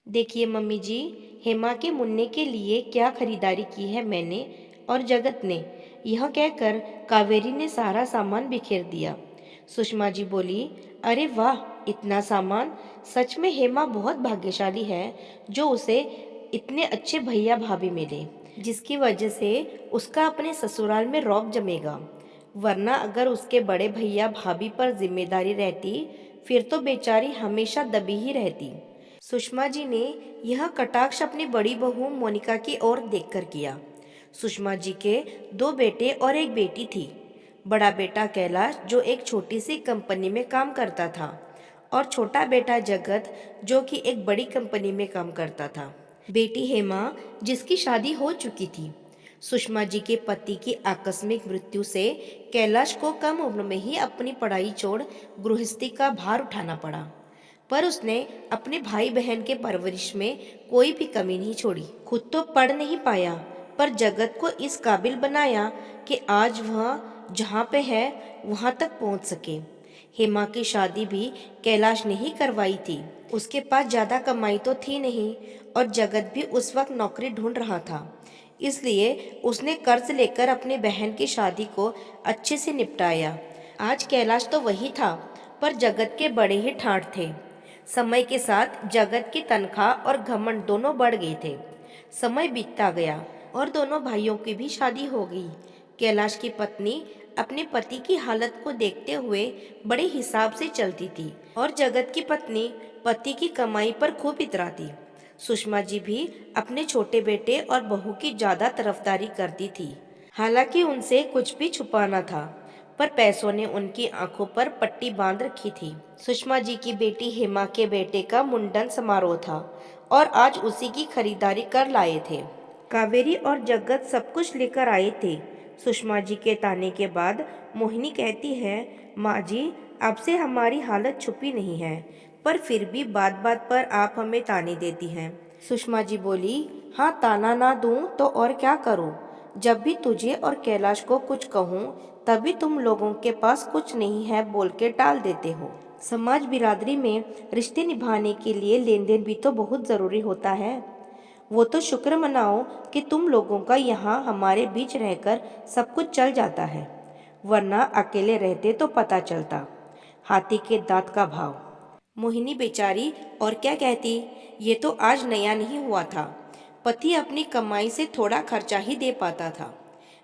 देखिए मम्मी जी, हेमा के मुन्ने के लिए क्या खरीदारी की है मैंने और जगत ने। यह कहकर कावेरी ने सारा सामान बिखेर दिया। सुषमा जी बोली, अरे वाह, इतना सामान! सच में हेमा बहुत भाग्यशाली है जो उसे इतने अच्छे भैया भाभी मिले, जिसकी वजह से उसका अपने ससुराल में रौब जमेगा। वरना अगर उसके बड़े भैया भाभी पर जिम्मेदारी रहती, फिर तो बेचारी हमेशा दबी ही रहती। सुषमा जी ने यह कटाक्ष अपनी बड़ी बहू मोनिका की ओर देखकर किया। सुषमा जी के दो बेटे और एक बेटी थी। बड़ा बेटा कैलाश जो एक छोटी सी कंपनी में काम करता था, और छोटा बेटा जगत जो कि एक बड़ी कंपनी में काम करता था। बेटी हेमा जिसकी शादी हो चुकी थी। सुषमा जी के पति की आकस्मिक मृत्यु से कैलाश को कम उम्र में ही अपनी पढ़ाई छोड़ गृहस्थी का भार उठाना पड़ा। पर उसने अपने भाई बहन के परवरिश में कोई भी कमी नहीं छोड़ी। खुद तो पढ़ नहीं पाया, पर जगत को इस काबिल बनाया कि आज वह जहाँ पे है वहाँ तक पहुँच सके। हेमा की शादी भी कैलाश ने ही करवाई थी। उसके पास ज्यादा कमाई तो थी नहीं, और जगत भी उस वक्त नौकरी ढूंढ रहा था। इसलिए उसने कर्ज लेकर अपनी बहन की शादी को अच्छे से निपटाया। आज कैलाश तो वही था, पर जगत के बड़े ही ठाठ थे। समय के साथ जगत की तनख्वाह और घमंड दोनों बढ़ गए थे। समय बीतता गया और दोनों भाइयों की भी शादी हो गई। कैलाश की पत्नी अपने पति की हालत को देखते हुए बड़े हिसाब से चलती थी, और जगत की पत्नी पति की कमाई पर खूब इतराती। सुषमा जी भी अपने छोटे बेटे और बहू की ज्यादा तरफदारी करती थी। हालांकि उनसे कुछ भी छुपाना था, पर पैसों ने उनकी आंखों पर पट्टी बांध रखी थी। सुषमा जी की बेटी हेमा के बेटे का मुंडन समारोह था, और आज उसी की खरीदारी कर लाए थे। कावेरी और जगत सब कुछ लेकर आए थे। सुषमा जी के ताने के बाद मोहिनी कहती है, माँ जी, आपसे हमारी हालत छुपी नहीं है, पर फिर भी बात बात पर आप हमें ताने देती हैं। सुषमा जी बोली, हाँ, ताना ना दूं तो और क्या करूं? जब भी तुझे और कैलाश को कुछ कहूं, तभी तुम लोगों के पास कुछ नहीं है बोल के टाल देते हो। समाज बिरादरी में रिश्ते निभाने के लिए लेन देन भी तो बहुत जरूरी होता है। वो तो शुक्र मनाओ कि तुम लोगों का यहाँ हमारे बीच रहकर सब कुछ चल जाता है, वरना अकेले रहते तो पता चलता हाथी के दांत का भाव। मोहिनी बेचारी और क्या कहती, ये तो आज नया नहीं हुआ था। पति अपनी कमाई से थोड़ा खर्चा ही दे पाता था,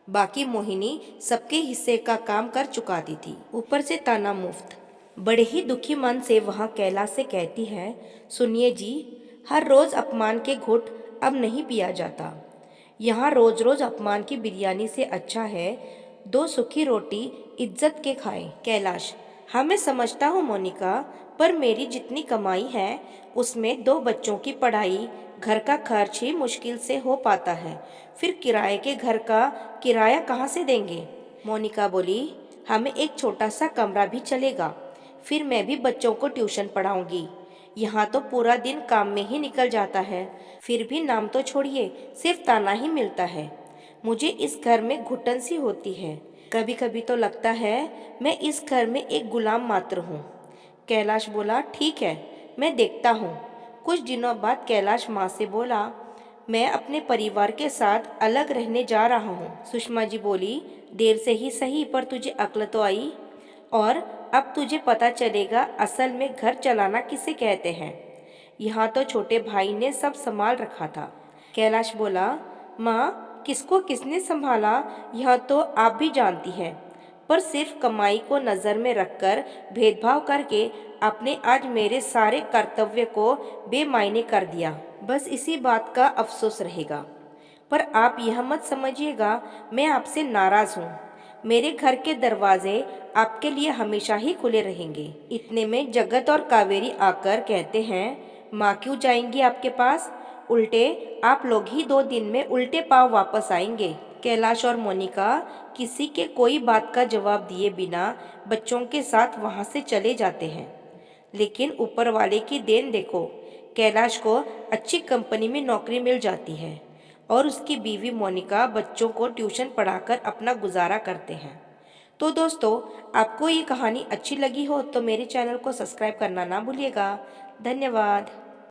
बाकी मोहिनी सबके हिस्से का काम कर चुकाती थी, ऊपर से ताना मुफ्त। बड़े ही दुखी मन से वहाँ कैलाश से कहती है, सुनिए जी, हर रोज अपमान के घुट अब नहीं पिया जाता। यहाँ रोज रोज अपमान की बिरयानी से अच्छा है दो सूखी रोटी इज्जत के खाए। कैलाश, हाँ मैं समझता हूँ मोनिका, पर मेरी जितनी कमाई है उसमें दो बच्चों की पढ़ाई, घर का खर्च ही मुश्किल से हो पाता है। फिर किराए के घर का किराया कहाँ से देंगे? मोनिका बोली, हमें एक छोटा सा कमरा भी चलेगा, फिर मैं भी बच्चों को ट्यूशन पढ़ाऊंगी। यहाँ तो पूरा दिन काम में ही निकल जाता है, फिर भी नाम तो छोड़िए, सिर्फ ताना ही मिलता है। मुझे इस घर में घुटन सी होती है। कभी कभी तो लगता है मैं इस घर में एक गुलाम मात्र हूँ। कैलाश बोला, ठीक है, मैं देखता हूँ। कुछ दिनों बाद कैलाश माँ से बोला, मैं अपने परिवार के साथ अलग रहने जा रहा हूँ। सुषमा जी बोली, देर से ही सही, पर तुझे अक्ल तो आई, और अब तुझे पता चलेगा असल में घर चलाना किसे कहते हैं। यहाँ तो छोटे भाई ने सब संभाल रखा था। कैलाश बोला, माँ, किसको किसने संभाला यह तो आप भी जानती हैं, पर सिर्फ कमाई को नज़र में रखकर भेदभाव करके आपने आज मेरे सारे कर्तव्य को बेमायने कर दिया। बस इसी बात का अफसोस रहेगा। पर आप यह मत समझिएगा मैं आपसे नाराज़ हूँ। मेरे घर के दरवाजे आपके लिए हमेशा ही खुले रहेंगे। इतने में जगत और कावेरी आकर कहते हैं, माँ क्यों जाएंगी आपके पास? उल्टे आप लोग ही 2 दिन में उल्टे पांव वापस आएंगे। कैलाश और मोनिका किसी के कोई बात का जवाब दिए बिना बच्चों के साथ वहाँ से चले जाते हैं। लेकिन ऊपर वाले की देन देखो, कैलाश को अच्छी कंपनी में नौकरी मिल जाती है, और उसकी बीवी मोनिका बच्चों को ट्यूशन पढ़ाकर अपना गुजारा करते हैं। तो दोस्तों, आपको ये कहानी अच्छी लगी हो तो मेरे चैनल को सब्सक्राइब करना ना भूलिएगा। धन्यवाद।